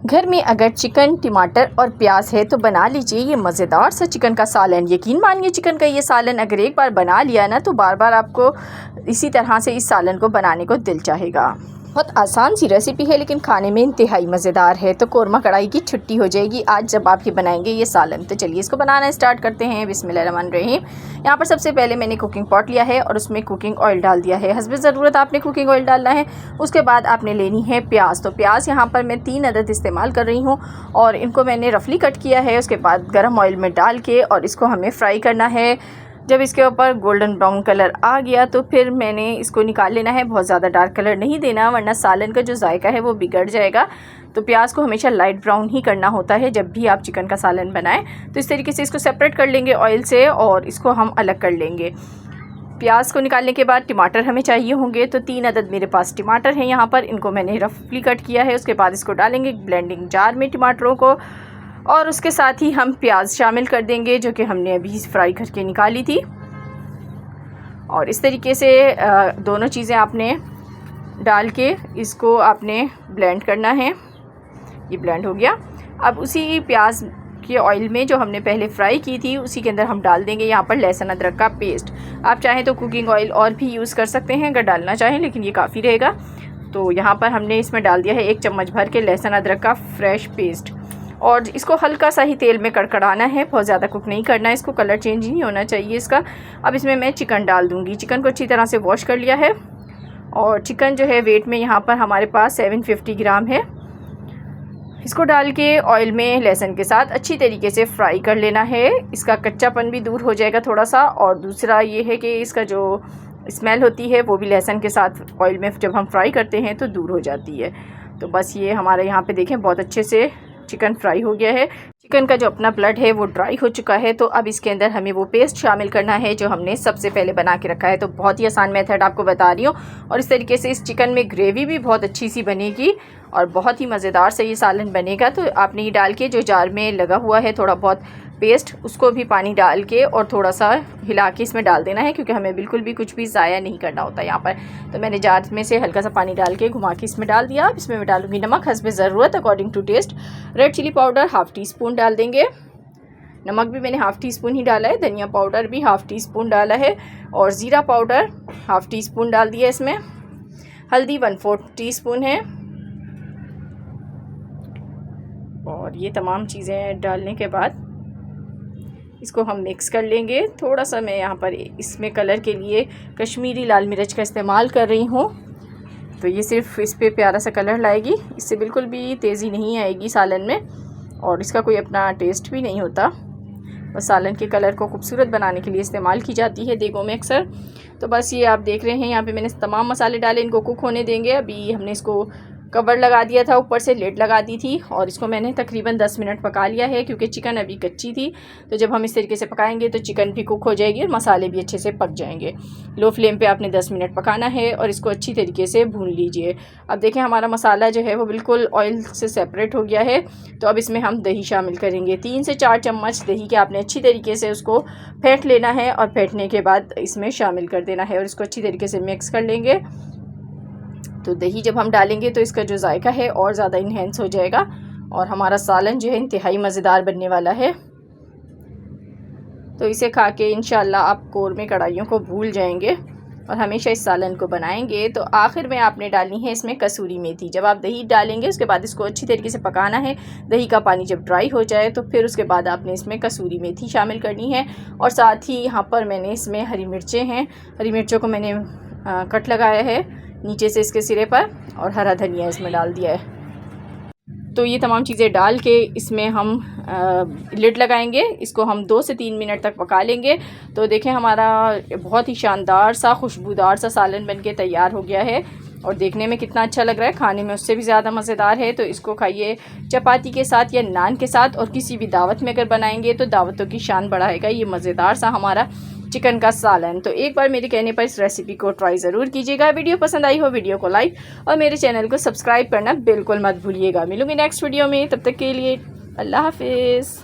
घर में अगर चिकन, टमाटर और प्याज है तो बना लीजिए ये मज़ेदार सा चिकन का सालन। यकीन मानिए चिकन का ये सालन अगर एक बार बना लिया ना तो बार बार आपको इसी तरह से इस सालन को बनाने को दिल चाहेगा। बहुत आसान सी रेसिपी है लेकिन खाने में इंतहाई मज़ेदार है। तो कोरमा कढ़ाई की छुट्टी हो जाएगी आज जब आप ये बनाएंगे ये सालन। तो चलिए इसको बनाना स्टार्ट करते हैं। बिस्मिल्लाहिर्रहमानिर्रहीम। यहाँ पर सबसे पहले मैंने कुकिंग पॉट लिया है और उसमें कुकिंग ऑयल डाल दिया है। हस्बे ज़रूरत आपने कुकिंग ऑयल डालना है। उसके बाद आपने लेनी है प्याज। तो प्याज यहाँ पर मैं 3 अदद इस्तेमाल कर रही हूँ और इनको मैंने रफली कट किया है। उसके बाद गर्म ऑयल में डाल के और इसको हमें फ्राई करना है। जब इसके ऊपर गोल्डन ब्राउन कलर आ गया तो फिर मैंने इसको निकाल लेना है। बहुत ज़्यादा डार्क कलर नहीं देना वरना सालन का जो जायका है वो बिगड़ जाएगा। तो प्याज को हमेशा लाइट ब्राउन ही करना होता है जब भी आप चिकन का सालन बनाएं। तो इस तरीके से इसको सेपरेट कर लेंगे ऑयल से और इसको हम अलग कर लेंगे। प्याज को निकालने के बाद टमाटर हमें चाहिए होंगे। तो 3 अदद मेरे पास टमाटर हैं यहाँ पर, इनको मैंने रफली कट किया है। उसके बाद इसको डालेंगे ब्लेंडिंग जार में टमाटरों को और उसके साथ ही हम प्याज शामिल कर देंगे जो कि हमने अभी फ्राई करके निकाली थी। और इस तरीके से दोनों चीज़ें आपने डाल के इसको आपने ब्लेंड करना है। ये ब्लेंड हो गया। अब उसी प्याज के ऑयल में जो हमने पहले फ्राई की थी उसी के अंदर हम डाल देंगे यहाँ पर लहसुन अदरक का पेस्ट। आप चाहें तो कुकिंग ऑयल और भी यूज़ कर सकते हैं अगर डालना चाहें, लेकिन ये काफ़ी रहेगा। तो यहाँ पर हमने इसमें डाल दिया है 1 चम्मच भर के लहसुन अदरक का फ्रेश पेस्ट और इसको हल्का सा ही तेल में कड़कड़ाना है। बहुत ज़्यादा कुक नहीं करना है, इसको कलर चेंज नहीं होना चाहिए इसका। अब इसमें मैं चिकन डाल दूँगी। चिकन को अच्छी तरह से वॉश कर लिया है और चिकन जो है वेट में यहाँ पर हमारे पास 750 ग्राम है। इसको डाल के ऑयल में लहसुन के साथ अच्छी तरीके से फ्राई कर लेना है। इसका कच्चापन भी दूर हो जाएगा थोड़ा सा। और दूसरा ये है कि इसका जो स्मेल होती है वो भी लहसुन के साथ ऑयल में जब हम फ्राई करते हैं तो दूर हो जाती है। तो बस ये हमारे यहाँ पे देखें बहुत अच्छे से चिकन फ्राई हो गया है। चिकन का जो अपना ब्लड है वो ड्राई हो चुका है। तो अब इसके अंदर हमें वो पेस्ट शामिल करना है जो हमने सबसे पहले बना के रखा है। तो बहुत ही आसान मेथड आपको बता रही हूँ और इस तरीके से इस चिकन में ग्रेवी भी बहुत अच्छी सी बनेगी और बहुत ही मज़ेदार से ये सालन बनेगा। तो आपने ये डाल के जो जार में लगा हुआ है थोड़ा बहुत पेस्ट उसको भी पानी डाल के और थोड़ा सा हिला के इसमें डाल देना है क्योंकि हमें बिल्कुल भी कुछ भी ज़ाया नहीं करना होता यहाँ पर। तो मैंने जार में से हल्का सा पानी डाल के घुमा के इसमें डाल दिया। अब इसमें मैं डालूँगी नमक हस्बे ज़रूरत according to taste. Red chilli powder ½ teaspoon डाल देंगे। नमक भी मैंने ½ टीस्पून ही डाला है। धनिया पाउडर भी ½ टीस्पून डाला है और ज़ीरा पाउडर ½ टीस्पून डाल दिया इसमें। हल्दी 1/4 टीस्पून है। और ये तमाम चीज़ें डालने के बाद इसको हम मिक्स कर लेंगे। थोड़ा सा मैं यहाँ पर इसमें कलर के लिए कश्मीरी लाल मिर्च का इस्तेमाल कर रही हूँ। तो ये सिर्फ इस पे प्यारा सा कलर लाएगी, इससे बिल्कुल भी तेज़ी नहीं आएगी सालन में और इसका कोई अपना टेस्ट भी नहीं होता। बस सालन के कलर को खूबसूरत बनाने के लिए इस्तेमाल की जाती है देगों में अक्सर। तो बस ये आप देख रहे हैं यहाँ पे मैंने तमाम मसाले डाले, इनको कुक होने देंगे। अभी हमने इसको कवर लगा दिया था, ऊपर से लेड लगा दी थी और इसको मैंने तकरीबन 10 मिनट पका लिया है क्योंकि चिकन अभी कच्ची थी। तो जब हम इस तरीके से पकाएंगे तो चिकन भी कुक हो जाएगी और मसाले भी अच्छे से पक जाएंगे। लो फ्लेम पे आपने 10 मिनट पकाना है और इसको अच्छी तरीके से भून लीजिए। अब देखें हमारा मसाला जो है वो बिल्कुल ऑयल से सेपरेट हो गया है। तो अब इसमें हम दही शामिल करेंगे। 3 से 4 चम्मच दही के आपने अच्छी तरीके से उसको फेंट लेना है और फेंटने के बाद इसमें शामिल कर देना है और इसको अच्छी तरीके से मिक्स कर लेंगे। तो दही जब हम डालेंगे तो इसका जो जायका है और ज़्यादा इन्हेंस हो जाएगा और हमारा सालन जो है इंतहाई मज़ेदार बनने वाला है। तो इसे खा के इंशाल्लाह आप कोरमे कढ़ाइयों को भूल जाएंगे और हमेशा इस सालन को बनाएंगे। तो आखिर में आपने डालनी है इसमें कसूरी मेथी। जब आप दही डालेंगे उसके बाद इसको अच्छी तरीके से पकाना है। दही का पानी जब ड्राई हो जाए तो फिर उसके बाद आपने इसमें कसूरी मेथी शामिल करनी है और साथ ही यहाँ पर मैंने इसमें हरी मिर्चें हैं। हरी मिर्चों को मैंने कट लगाया है नीचे से इसके सिरे पर और हरा धनिया इसमें डाल दिया है। तो ये तमाम चीज़ें डाल के इसमें हम लिड लगाएंगे। इसको हम 2 से 3 मिनट तक पका लेंगे। तो देखें हमारा बहुत ही शानदार सा खुशबूदार सा सालन बनके तैयार हो गया है और देखने में कितना अच्छा लग रहा है, खाने में उससे भी ज़्यादा मज़ेदार है। तो इसको खाइए चपाती के साथ या नान के साथ और किसी भी दावत में अगर बनाएंगे तो दावतों की शान बढ़ाएगा ये मज़ेदार सा हमारा चिकन का सालन। तो एक बार मेरे कहने पर इस रेसिपी को ट्राई ज़रूर कीजिएगा। वीडियो पसंद आई हो वीडियो को लाइक और मेरे चैनल को सब्सक्राइब करना बिल्कुल मत भूलिएगा। मिलूंगी नेक्स्ट वीडियो में, तब तक के लिए अल्लाह हाफिज़।